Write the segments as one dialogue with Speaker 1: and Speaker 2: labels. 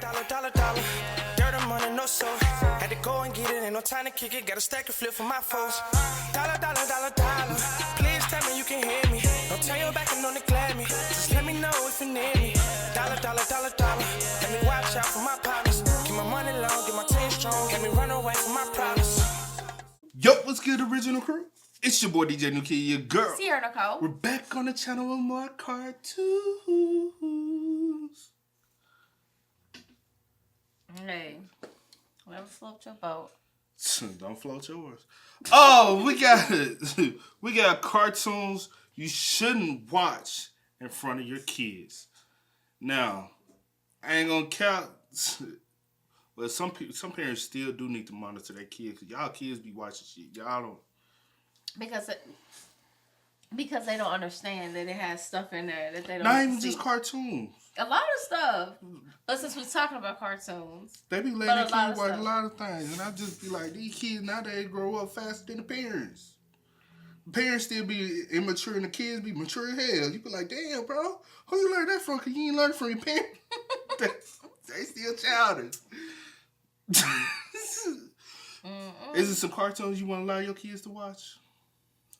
Speaker 1: dollar. Dirt and money, no soul. Had to go and get it, ain't no time to kick it. Got a stack of flip for my foes. Dollar. Please tell me you can hear me. Don't turn your back and don't neglect me. Just let me know if you need me. Dollar. Let me watch out for my partners. Keep my money long, get my team strong. Let me run away from my problems.
Speaker 2: Yo, what's good, original crew? It's your boy DJ New Kid, your girl.
Speaker 3: Sierra Nicole.
Speaker 2: We're back on the channel with more cartoons.
Speaker 3: Hey, never float your boat.
Speaker 2: Don't float yours. Oh, we got cartoons you shouldn't watch in front of your kids. Now, I ain't gonna count. But some parents still do need to monitor their kids. Cause y'all kids be watching shit. Y'all don't.
Speaker 3: Because they don't understand that it has stuff in there that they don't.
Speaker 2: Not even
Speaker 3: see.
Speaker 2: just cartoons.
Speaker 3: A lot of stuff. But since we're talking about cartoons,
Speaker 2: They be letting their kids watch a lot of things, and I just be like, these kids nowadays grow up faster than the parents. The parents still be immature, and the kids be mature as hell. You be like, damn, bro, who you learn that from? Cause you ain't learn it from your parents. they still childish. Is it some cartoons you want to allow your kids to watch?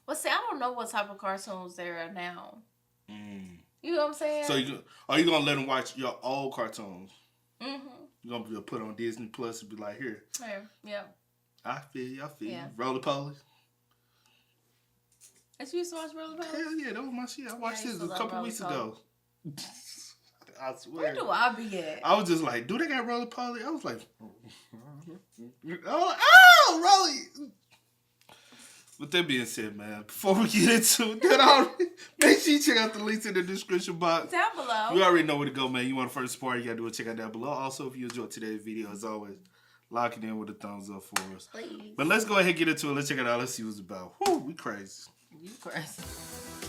Speaker 3: well, see, I don't know what type of cartoons there are now. You know what I'm saying?
Speaker 2: So are you gonna let them watch your old cartoons?
Speaker 3: Mm-hmm.
Speaker 2: You're gonna put on Disney Plus and be like, here.
Speaker 3: Yeah.
Speaker 2: I feel you.
Speaker 3: Yeah.
Speaker 2: Roller Poly.
Speaker 3: Did you used to watch Roller Poly?
Speaker 2: Hell yeah, that was my shit. I watched this a couple weeks ago. I swear.
Speaker 3: Where do I be at?
Speaker 2: I was just like, do they got Roller Poly? I was like, oh, Rolly. With that being said, man, before we get into that, make sure you check out the links in the description box.
Speaker 3: Down below.
Speaker 2: You already know where to go, man. You want to first support, you got to do it. Check out down below. Also, if you enjoyed today's video, as always, lock it in with a thumbs up for us.
Speaker 3: Please.
Speaker 2: But let's go ahead and get into it. Let's check it out. Let's see what it's about. Whew, we crazy.
Speaker 3: You crazy.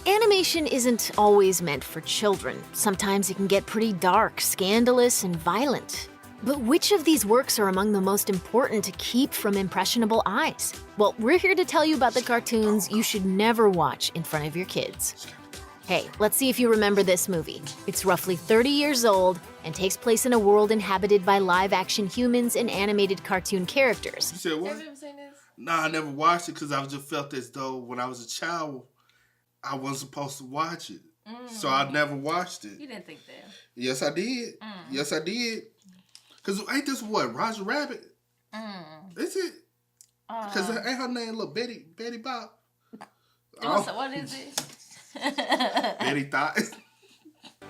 Speaker 4: Animation isn't always meant for children. Sometimes it can get pretty dark, scandalous, and violent. But which of these works are among the most important to keep from impressionable eyes? Well, we're here to tell you about the cartoons you should never watch in front of your kids. Hey, let's see if you remember this movie. It's roughly 30 years old and takes place in a world inhabited by live-action humans and animated cartoon characters.
Speaker 2: You said what?
Speaker 3: Have you ever seen this?
Speaker 2: Nah, I never watched it because I just felt as though when I was a child, I wasn't supposed to watch it. So I never watched it.
Speaker 3: You didn't think that.
Speaker 2: Yes, I did. Yes, I did. Because ain't this what, Roger Rabbit? Is it? Because ain't her name little Betty Bob?
Speaker 3: What is it?
Speaker 2: Betty Thought.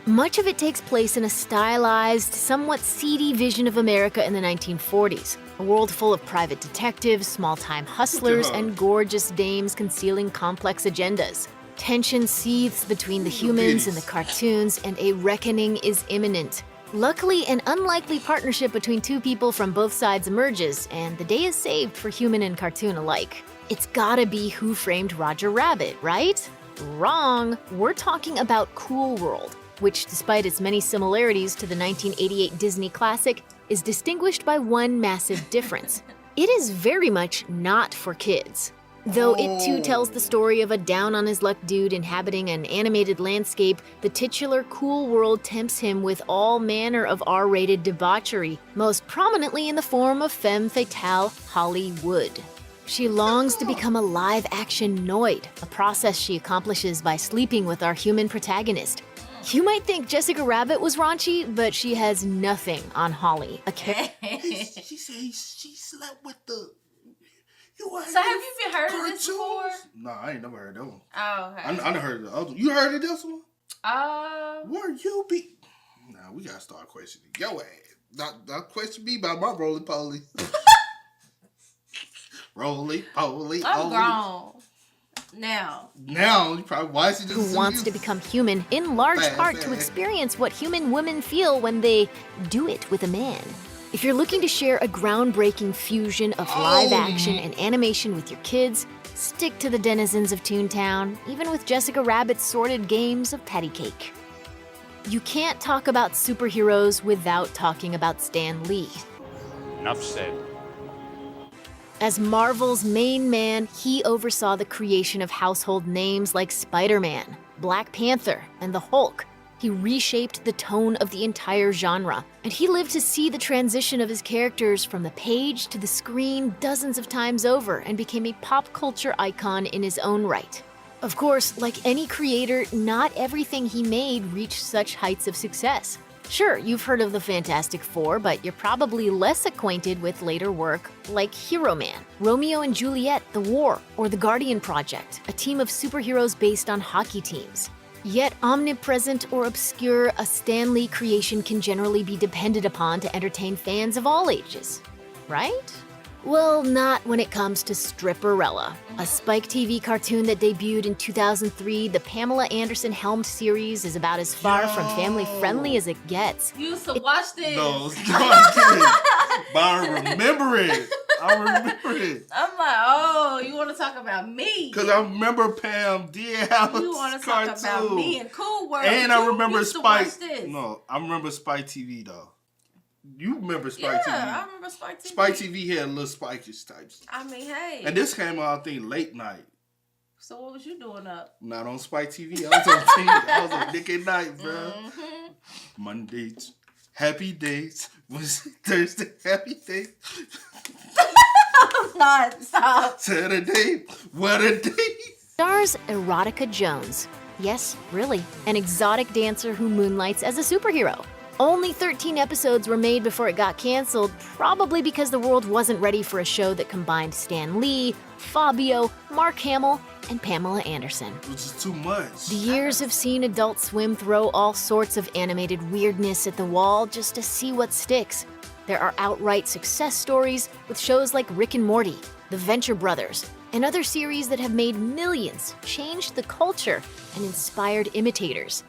Speaker 4: Much of it takes place in a stylized, somewhat seedy vision of America in the 1940s. A world full of private detectives, small-time hustlers, and gorgeous dames concealing complex agendas. Tension seethes between the humans and the cartoons, and a reckoning is imminent. Luckily, an unlikely partnership between two people from both sides emerges, and the day is saved for human and cartoon alike. It's gotta be Who Framed Roger Rabbit, right? Wrong! We're talking about Cool World, which, despite its many similarities to the 1988 Disney classic, is distinguished by one massive difference. It is very much not for kids. Though it too tells the story of a down-on-his-luck dude inhabiting an animated landscape, the titular Cool World tempts him with all manner of R-rated debauchery, most prominently in the form of femme fatale Holly Wood. She longs to become a live-action Noid, a process she accomplishes by sleeping with our human protagonist. You might think Jessica Rabbit was raunchy, but she has nothing on Holly.
Speaker 2: She said she slept with the...
Speaker 3: So have you even heard of this before?
Speaker 2: No, I ain't never heard that one.
Speaker 3: Oh, okay.
Speaker 2: I done heard of the other one. You heard of this one? Where you be? Nah, we gotta start questioning your ass. Not question me about my roly-poly. Roly-poly.
Speaker 3: I'm grown. Now,
Speaker 2: you probably watch it.
Speaker 4: Who wants to become human, in large part to experience what human women feel when they do it with a man. If you're looking to share a groundbreaking fusion of live action and animation with your kids, stick to the denizens of Toontown, even with Jessica Rabbit's sordid games of patty cake. You can't talk about superheroes without talking about Stan Lee.
Speaker 5: Enough said.
Speaker 4: As Marvel's main man, he oversaw the creation of household names like Spider-Man, Black Panther, and the Hulk, He reshaped the tone of the entire genre, and he lived to see the transition of his characters from the page to the screen dozens of times over and became a pop culture icon in his own right. Of course, like any creator, not everything he made reached such heights of success. Sure, you've heard of the Fantastic Four, but you're probably less acquainted with later work like Hero Man, Romeo and Juliet, The War, or The Guardian Project, a team of superheroes based on hockey teams. Yet omnipresent or obscure, a Stan Lee creation can generally be depended upon to entertain fans of all ages, right? Well, not when it comes to Stripperella, a Spike TV cartoon that debuted in 2003. The Pamela Anderson helmed series is about as far from family-friendly as it gets.
Speaker 3: You used to watch this.
Speaker 2: No, I didn't. But I remember it.
Speaker 3: I'm like, oh, you want to talk about me?
Speaker 2: Because I remember Pam did have
Speaker 3: You want to talk about me and Cool World.
Speaker 2: And I remember
Speaker 3: used to
Speaker 2: Spike.
Speaker 3: watch this.
Speaker 2: No, I remember Spike TV though. You remember Spike TV?
Speaker 3: Yeah, I remember Spike TV.
Speaker 2: Spike TV had little Spike-ish types.
Speaker 3: I mean, hey.
Speaker 2: And this came out, I think, late night.
Speaker 3: So what was you doing up?
Speaker 2: Not on Spike TV. I was on TV. I was on Nick at Night, bro.
Speaker 3: Mm-hmm.
Speaker 2: Mondays, happy days. Wednesday, Thursday, happy days.
Speaker 3: Not stop.
Speaker 2: Saturday, what a day.
Speaker 4: Stars Erotica Jones. Yes, really, an exotic dancer who moonlights as a superhero. Only 13 episodes were made before it got canceled, probably because the world wasn't ready for a show that combined Stan Lee, Fabio, Mark Hamill, and Pamela Anderson.
Speaker 2: Which is too much.
Speaker 4: The years have seen Adult Swim throw all sorts of animated weirdness at the wall just to see what sticks. There are outright success stories with shows like Rick and Morty, The Venture Brothers, and other series that have made millions, changed the culture, and inspired imitators.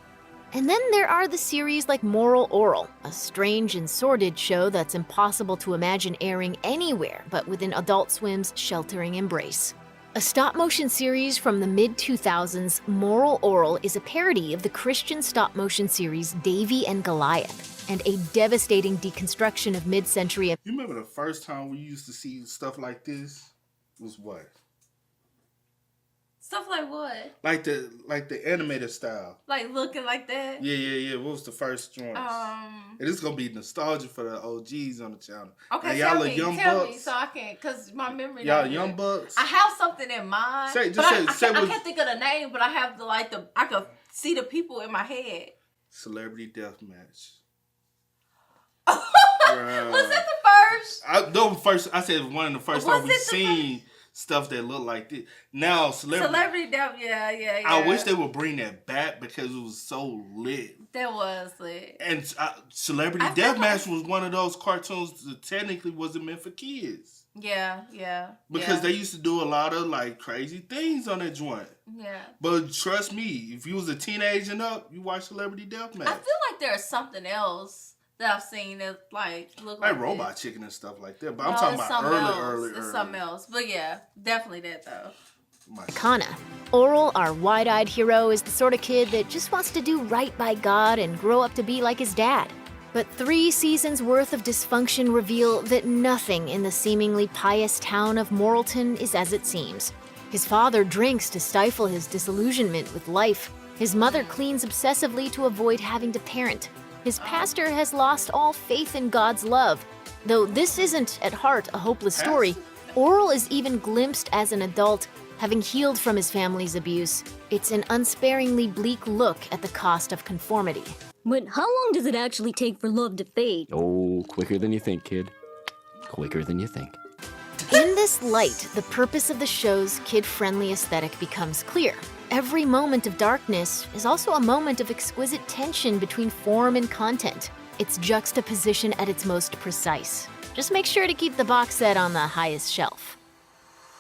Speaker 4: And then there are the series like Moral Oral, a strange and sordid show that's impossible to imagine airing anywhere but within Adult Swim's sheltering embrace. A stop-motion series from the mid-2000s, Moral Oral is a parody of the Christian stop-motion series Davy and Goliath, and a devastating deconstruction of mid-century...
Speaker 2: You remember the first time we used to see stuff like this? Was what?
Speaker 3: Stuff like what?
Speaker 2: Like the animated style.
Speaker 3: Like looking like that?
Speaker 2: Yeah. What was the first joint? It is gonna be nostalgia for the OGs on the channel.
Speaker 3: Okay,
Speaker 2: now,
Speaker 3: tell
Speaker 2: y'all
Speaker 3: me,
Speaker 2: young
Speaker 3: tell
Speaker 2: bucks.
Speaker 3: me, so I can, cause my memory.
Speaker 2: Y'all
Speaker 3: not
Speaker 2: young
Speaker 3: good.
Speaker 2: bucks.
Speaker 3: I have something in mind.
Speaker 2: Say
Speaker 3: but I
Speaker 2: what-
Speaker 3: can't think of the name, but I have I could see the people in my head.
Speaker 2: Celebrity Deathmatch.
Speaker 3: Was it the first?
Speaker 2: I said one of the first
Speaker 3: Was
Speaker 2: time we
Speaker 3: it the
Speaker 2: seen stuff that looked like this. Now
Speaker 3: Celebrity Death, yeah.
Speaker 2: I wish they would bring that back because it was so lit.
Speaker 3: That was lit.
Speaker 2: And Celebrity Deathmatch was one of those cartoons that technically wasn't meant for kids.
Speaker 3: Yeah.
Speaker 2: Because they used to do a lot of like crazy things on that joint.
Speaker 3: Yeah.
Speaker 2: But trust me, if you was a teenager and up, you watch Celebrity Deathmatch.
Speaker 3: I feel like there's something else that I've seen that look like
Speaker 2: Robot
Speaker 3: this.
Speaker 2: Chicken and stuff like that. But I'm talking about early.
Speaker 3: It's something else. But yeah, definitely that though.
Speaker 4: Kana. Oral, our wide-eyed hero, is the sort of kid that just wants to do right by God and grow up to be like his dad. But 3 seasons worth of dysfunction reveal that nothing in the seemingly pious town of Morrilton is as it seems. His father drinks to stifle his disillusionment with life. His mother cleans obsessively to avoid having to parent. His pastor has lost all faith in God's love. Though this isn't, at heart, a hopeless story, Oral is even glimpsed as an adult, having healed from his family's abuse. It's an unsparingly bleak look at the cost of conformity.
Speaker 6: But how long does it actually take for love to fade?
Speaker 7: Oh, quicker than you think, kid. Quicker than you think.
Speaker 4: In this light, the purpose of the show's kid-friendly aesthetic becomes clear. Every moment of darkness is also a moment of exquisite tension between form and content. Its juxtaposition at its most precise. Just make sure to keep the box set on the highest shelf.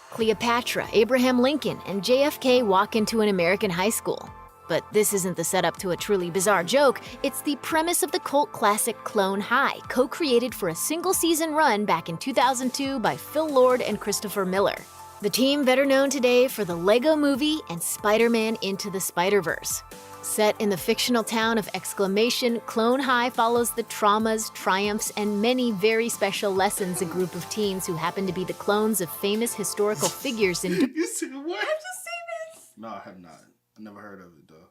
Speaker 4: Cleopatra, Abraham Lincoln, and JFK walk into an American high school. But this isn't the setup to a truly bizarre joke, it's the premise of the cult classic Clone High, co-created for a single-season run back in 2002 by Phil Lord and Christopher Miller. The team better known today for the Lego Movie and Spider-Man Into the Spider-Verse. Set in the fictional town of Exclamation, Clone High follows the traumas, triumphs, and many very special lessons a group of teens who happen to be the clones of famous historical figures in...
Speaker 2: You see what?
Speaker 3: Have you seen this?
Speaker 2: No, I have not. I never heard of it though.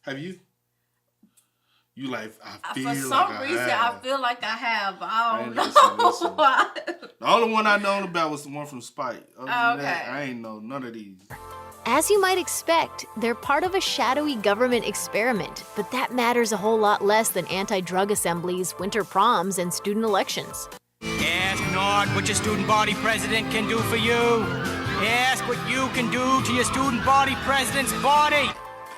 Speaker 2: Have you? You like, I feel
Speaker 3: For some
Speaker 2: like
Speaker 3: reason,
Speaker 2: I have.
Speaker 3: I feel like I have. But I don't
Speaker 2: ain't
Speaker 3: know
Speaker 2: listen.
Speaker 3: why.
Speaker 2: The only one I known about was the one from Spike. Other than that,
Speaker 3: Okay.
Speaker 2: I ain't know none of these.
Speaker 4: As you might expect, they're part of a shadowy government experiment, but that matters a whole lot less than anti-drug assemblies, winter proms, and student elections.
Speaker 8: Ask not what your student body president can do for you. Ask what you can do to your student body president's body.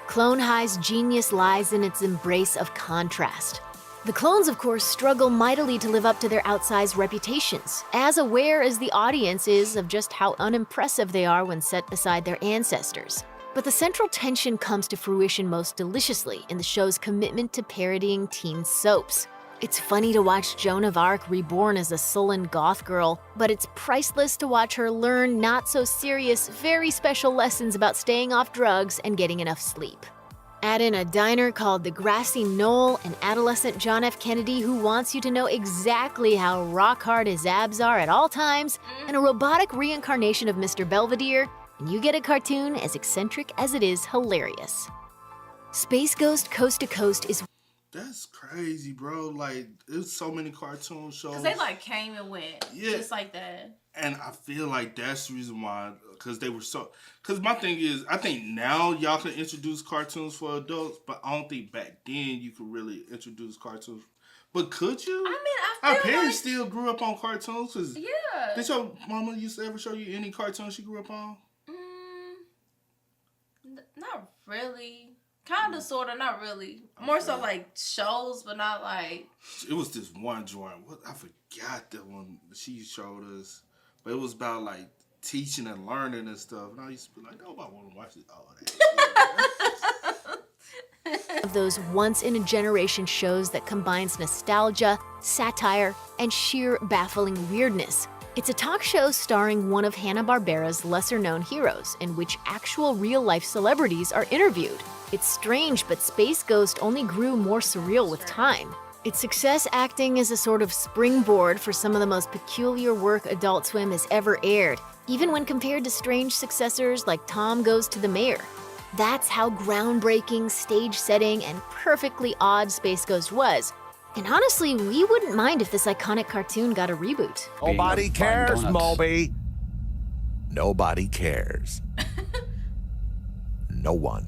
Speaker 4: Clone High's genius lies in its embrace of contrast. The clones, of course, struggle mightily to live up to their outsized reputations, as aware as the audience is of just how unimpressive they are when set beside their ancestors. But the central tension comes to fruition most deliciously in the show's commitment to parodying teen soaps. It's funny to watch Joan of Arc reborn as a sullen goth girl, but it's priceless to watch her learn not-so-serious, very special lessons about staying off drugs and getting enough sleep. Add in a diner called the Grassy Knoll, an adolescent John F. Kennedy who wants you to know exactly how rock-hard his abs are at all times, and a robotic reincarnation of Mr. Belvedere, and you get a cartoon as eccentric as it is hilarious. Space Ghost Coast to Coast is...
Speaker 2: That's crazy, bro. Like, there's so many cartoon shows.
Speaker 3: Because they like came and went.
Speaker 2: Yeah.
Speaker 3: Just like that.
Speaker 2: And I feel like that's the reason why, because they were so... Because my thing is, I think now y'all can introduce cartoons for adults, but I don't think back then you could really introduce cartoons. But could you?
Speaker 3: I mean, I
Speaker 2: Our
Speaker 3: feel
Speaker 2: parents
Speaker 3: like...
Speaker 2: still grew up on cartoons. Cause
Speaker 3: Yeah.
Speaker 2: Did your mama used to ever show you any cartoons she grew up on?
Speaker 3: Not really. Kind of, sort of, not really. More so like shows, but not like...
Speaker 2: It was this one joint. I forgot the one she showed us. But it was about like teaching and learning and stuff. And I used to be like, nobody want to watch this. All that.
Speaker 4: of those once-in-a-generation shows that combines nostalgia, satire, and sheer baffling weirdness. It's a talk show starring one of Hanna-Barbera's lesser-known heroes, in which actual real-life celebrities are interviewed. It's strange, but Space Ghost only grew more surreal with time. Its success acting as a sort of springboard for some of the most peculiar work Adult Swim has ever aired, even when compared to strange successors like Tom Goes to the Mayor. That's how groundbreaking, stage-setting, and perfectly odd Space Ghost was. And honestly, we wouldn't mind if this iconic cartoon got a reboot.
Speaker 9: Nobody cares, Moby. Nobody cares. No one.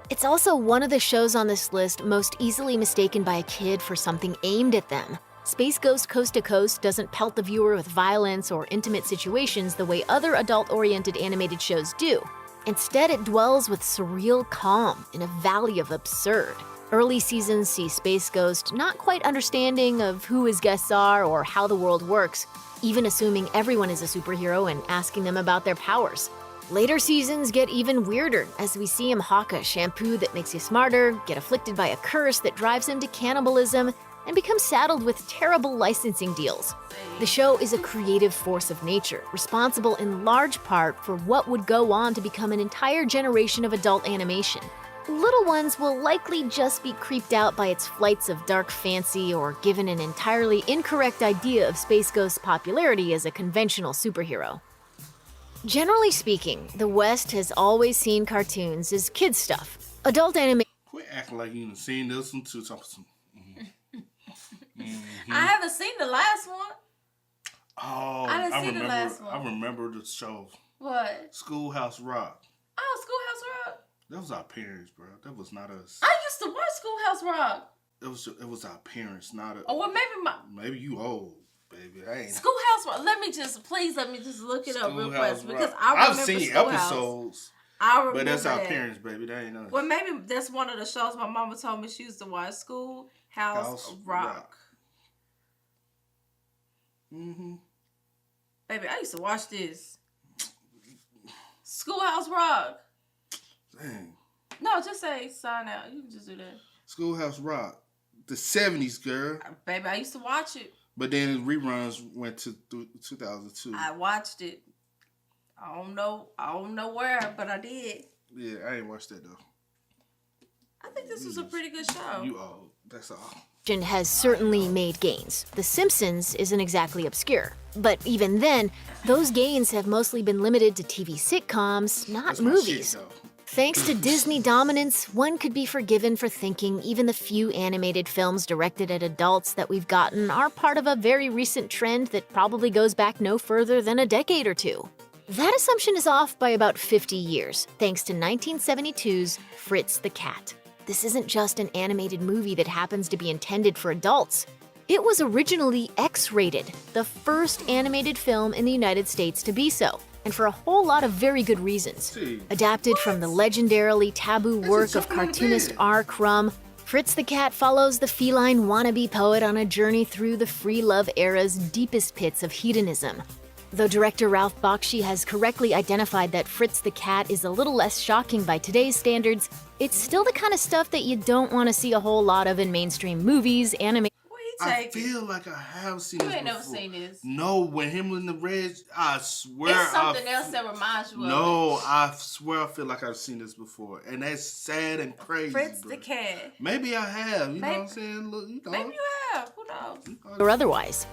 Speaker 4: It's also one of the shows on this list most easily mistaken by a kid for something aimed at them. Space Ghost Coast to Coast doesn't pelt the viewer with violence or intimate situations the way other adult-oriented animated shows do. Instead, it dwells with surreal calm in a valley of absurd. Early seasons see Space Ghost not quite understanding of who his guests are or how the world works, even assuming everyone is a superhero and asking them about their powers. Later seasons get even weirder as we see him hawk a shampoo that makes you smarter, get afflicted by a curse that drives him to cannibalism, and become saddled with terrible licensing deals. The show is a creative force of nature, responsible in large part for what would go on to become an entire generation of adult animation. Little ones will likely just be creeped out by its flights of dark fancy or given an entirely incorrect idea of Space Ghost's popularity as a conventional superhero. Generally speaking, the West has always seen cartoons as kids' stuff. Adult animation.
Speaker 2: Quit acting like you done seen this one too.
Speaker 3: I haven't seen the last one.
Speaker 2: Oh,
Speaker 3: I didn't see the
Speaker 2: remember.
Speaker 3: last one.
Speaker 2: I remember the show.
Speaker 3: What?
Speaker 2: Schoolhouse Rock.
Speaker 3: Oh, Schoolhouse Rock.
Speaker 2: That was our parents, bro. That was not us.
Speaker 3: I used to watch Schoolhouse Rock.
Speaker 2: It was our parents, not us.
Speaker 3: Oh, well,
Speaker 2: Maybe you old, baby. I ain't.
Speaker 3: Schoolhouse Rock. Let me just look it up real quick because I
Speaker 2: I've
Speaker 3: remember
Speaker 2: seen
Speaker 3: Schoolhouse.
Speaker 2: episodes.
Speaker 3: I remember
Speaker 2: But that's our
Speaker 3: that.
Speaker 2: parents, baby. That ain't us.
Speaker 3: Well, maybe that's one of the shows my mama told me she used to watch. Schoolhouse Rock.
Speaker 2: Mm-hmm.
Speaker 3: Baby, I used to watch this. Schoolhouse Rock.
Speaker 2: Dang.
Speaker 3: No, just say sign out. You can just do that.
Speaker 2: Schoolhouse Rock. The 70s, girl.
Speaker 3: Baby, I used to watch it.
Speaker 2: But then reruns went to 2002.
Speaker 3: I watched it. I don't know where, but I did.
Speaker 2: Yeah, I ain't watched that though.
Speaker 3: I think this was a pretty good show.
Speaker 2: You old. That's all.
Speaker 4: Has certainly made gains. The Simpsons isn't exactly obscure. But even then, those gains have mostly been limited to TV sitcoms, not
Speaker 2: That's my
Speaker 4: movies.
Speaker 2: shit, though.
Speaker 4: Thanks to Disney dominance, one could be forgiven for thinking even the few animated films directed at adults that we've gotten are part of a very recent trend that probably goes back no further than a decade or two. That assumption is off by about 50 years, thanks to 1972's Fritz the Cat. This isn't just an animated movie that happens to be intended for adults. It was originally X-rated, the first animated film in the United States to be so, and for a whole lot of very good reasons. Adapted from the legendarily taboo work of cartoonist R. Crumb, Fritz the Cat follows the feline wannabe poet on a journey through the free love era's deepest pits of hedonism. Though director Ralph Bakshi has correctly identified that Fritz the Cat is a little less shocking by today's standards, it's still the kind of stuff that you don't want to see a whole lot of in mainstream movies, anime.
Speaker 2: I feel like I have seen this before.
Speaker 3: You ain't never seen this.
Speaker 2: No, when him in the red, I swear.
Speaker 3: It's something else that reminds you of
Speaker 2: No, I swear I feel like I've seen this before. And that's sad and crazy.
Speaker 3: Fritz the Cat.
Speaker 2: Maybe I have. You know what I'm saying? Look, you know.
Speaker 3: Maybe you have. Who knows?
Speaker 4: Or otherwise.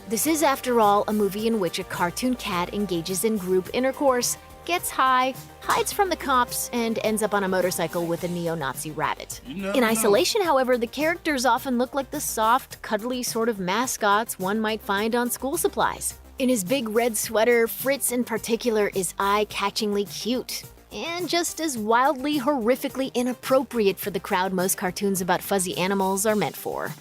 Speaker 4: This is, after all, a movie in which a cartoon cat engages in group intercourse, gets high, hides from the cops, and ends up on a motorcycle with a neo-Nazi rabbit. In isolation, however, the characters often look like the soft, cuddly sort of mascots one might find on school supplies. In his big red sweater, Fritz in particular is eye-catchingly cute, and just as wildly, horrifically inappropriate for the crowd most cartoons about fuzzy animals are meant for.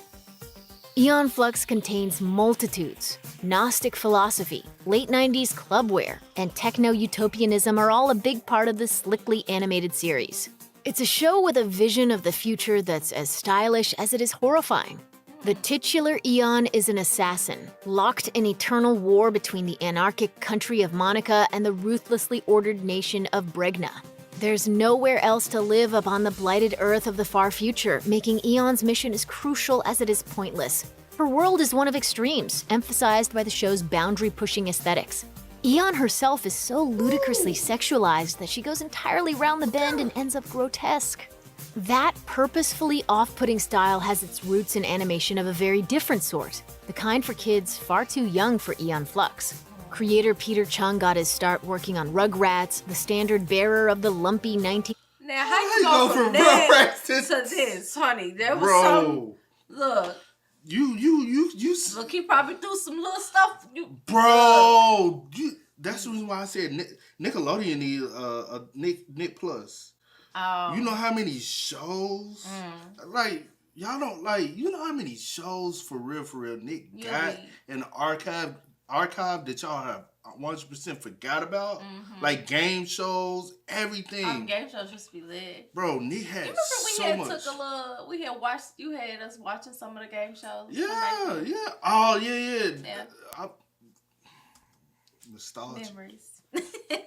Speaker 4: Eon Flux contains multitudes. Gnostic philosophy, late 90s clubwear, and techno-utopianism are all a big part of the slickly animated series. It's a show with a vision of the future that's as stylish as it is horrifying. The titular Eon is an assassin, locked in eternal war between the anarchic country of Monica and the ruthlessly ordered nation of Bregna. There's nowhere else to live upon the blighted earth of the far future, making Eon's mission as crucial as it is pointless. Her world is one of extremes, emphasized by the show's boundary-pushing aesthetics. Eon herself is so ludicrously sexualized that she goes entirely round the bend and ends up grotesque. That purposefully off-putting style has its roots in animation of a very different sort, the kind for kids far too young for Eon Flux. Creator Peter Chung got his start working on Rugrats, the standard bearer of the lumpy 19...
Speaker 3: Now, how you go from that to this, honey? There was some... Look.
Speaker 2: You...
Speaker 3: Look, he probably threw some little stuff.
Speaker 2: That's the reason why I said Nickelodeon need a Nick Plus. You know how many shows? Like, y'all don't like... You know how many shows for real Nick got in the archive that y'all have 100% forgot about? Like game shows, everything.
Speaker 3: Game shows used to be lit.
Speaker 2: Bro, Nick had so much.
Speaker 3: You had us watching some of the game shows.
Speaker 2: Yeah. Oh, yeah. Nostalgia.
Speaker 3: Memories.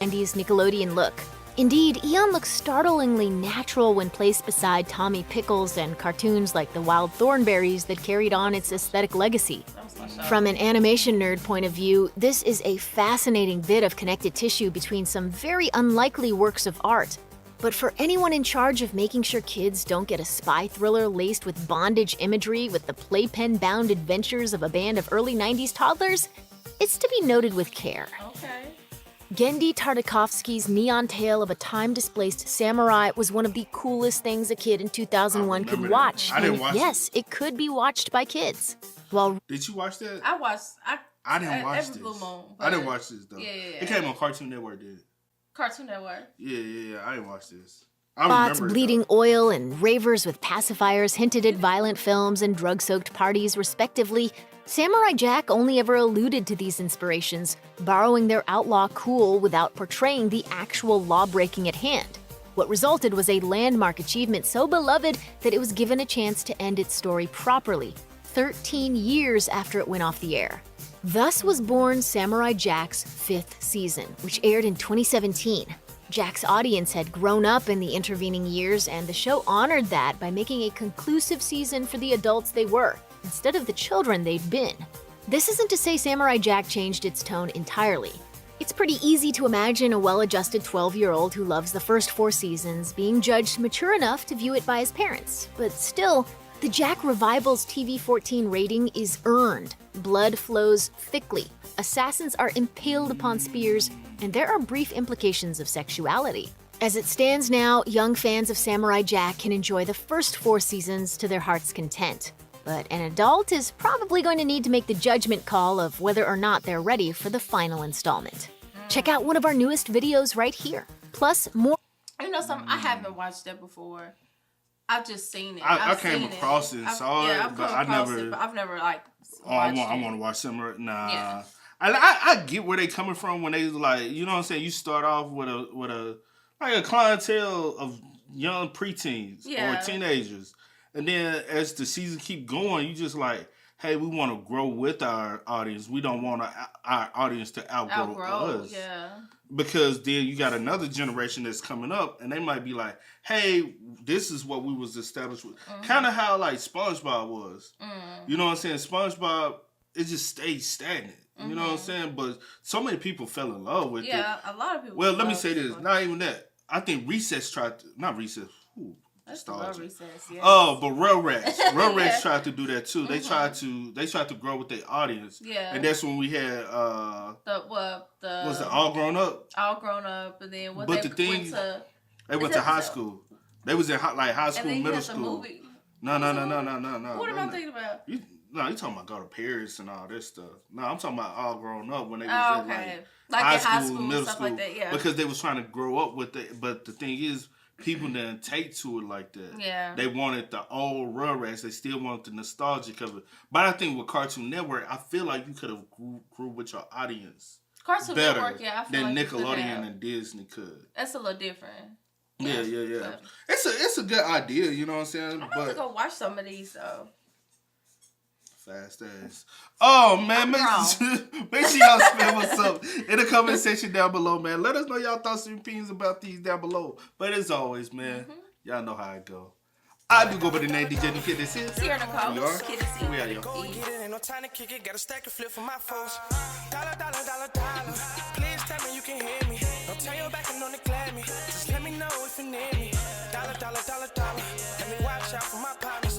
Speaker 4: Andy's Nickelodeon look. Indeed, Eon looks startlingly natural when placed beside Tommy Pickles and cartoons like the Wild Thornberrys that carried on its aesthetic legacy. From an animation nerd point of view, this is a fascinating bit of connected tissue between some very unlikely works of art. But for anyone in charge of making sure kids don't get a spy thriller laced with bondage imagery with the playpen-bound adventures of a band of early 90s toddlers, it's to be noted with care.
Speaker 3: Okay.
Speaker 4: Genndy Tartakovsky's neon tale of a time-displaced samurai was one of the coolest things a kid in 2001 could watch.
Speaker 2: I didn't watch
Speaker 4: yes, it could be watched by kids.
Speaker 2: Did you watch that?
Speaker 3: I
Speaker 2: didn't watch this.
Speaker 3: Blue Moon,
Speaker 2: I didn't watch this though.
Speaker 3: Yeah.
Speaker 2: It came on Cartoon Network, did it?
Speaker 3: Cartoon Network.
Speaker 2: Yeah. I didn't watch this.
Speaker 4: Bots, bleeding oil, and ravers with pacifiers hinted at violent films and drug-soaked parties, respectively. Samurai Jack only ever alluded to these inspirations, borrowing their outlaw cool without portraying the actual law-breaking at hand. What resulted was a landmark achievement so beloved that it was given a chance to end its story properly, 13 years after it went off the air. Thus was born Samurai Jack's 5th season, which aired in 2017. Jack's audience had grown up in the intervening years, and the show honored that by making a conclusive season for the adults they were, instead of the children they'd been. This isn't to say Samurai Jack changed its tone entirely. It's pretty easy to imagine a well-adjusted 12-year-old who loves the first 4 seasons being judged mature enough to view it by his parents. But still, the Jack Revival's TV-14 rating is earned. Blood flows thickly, assassins are impaled upon spears, and there are brief implications of sexuality. As it stands now, young fans of Samurai Jack can enjoy the first 4 seasons to their heart's content. But an adult is probably going to need to make the judgment call of whether or not they're ready for the final installment. Check out one of our newest videos right here. Plus, more.
Speaker 3: You know something? I haven't watched that before. I've just seen it.
Speaker 2: I came across it and saw it, but I've
Speaker 3: never like.
Speaker 2: I want to watch Samurai. Nah. Yeah. I get where they coming from when they like, you know what I'm saying. You start off with a clientele of young preteens or teenagers, and then as the season keep going, you just like, hey, we want to grow with our audience. We don't want our audience to outgrow us. Yeah. Because then you got another generation that's coming up, and they might be like, hey, this is what we was established with. Kind of how like SpongeBob was. You know what I'm saying? SpongeBob, it just stayed stagnant. You know what I'm saying? But so many people fell in love with it.
Speaker 3: Yeah, a lot of people.
Speaker 2: Well, let me say this. Not even that. I think Recess not Recess. Ooh,
Speaker 3: that's the Recess, yeah.
Speaker 2: Oh, but Rugrats. Rugrats tried to do that too. They tried to grow with their audience. Yeah. And that's when we had was it All Grown Up?
Speaker 3: All Grown Up, and then
Speaker 2: they went to high school. They was in high school, middle school. No.
Speaker 3: What am I thinking about?
Speaker 2: No, you talking about Go to Paris and all this stuff. No, I'm talking about All Grown Up when they was in high school, middle
Speaker 3: stuff
Speaker 2: school.
Speaker 3: Like that, yeah.
Speaker 2: Because they was trying to grow up with it. But the thing is, people didn't take to it like that. Yeah. They wanted the old Rugrats. They still wanted the nostalgic of it. But I think with Cartoon Network, I feel like you could have grew with your audience
Speaker 3: Cartoon
Speaker 2: better
Speaker 3: Network, yeah, I feel
Speaker 2: than
Speaker 3: like
Speaker 2: Nickelodeon and Disney could.
Speaker 3: That's a little different.
Speaker 2: Yeah. It's a good idea, you know what I'm saying?
Speaker 3: I'm about to go watch some of these though.
Speaker 2: Fast ass. Oh man, make sure y'all spam us up in the comment section down below, man. Let us know y'all thoughts and opinions about these down below. But as always, man, y'all know how it go. I do go by the name DJ New Kid. This is
Speaker 3: here Nicole.
Speaker 2: We are.
Speaker 3: We
Speaker 2: are, yo.
Speaker 1: Go and get it, ain't no time to kick it. Got a stack of flip for my folks. Dollar. Please tell me you can hear me. Don't turn your back and don't neglect me. Just let me know if you need me. Dollar. Let me watch out for my partners.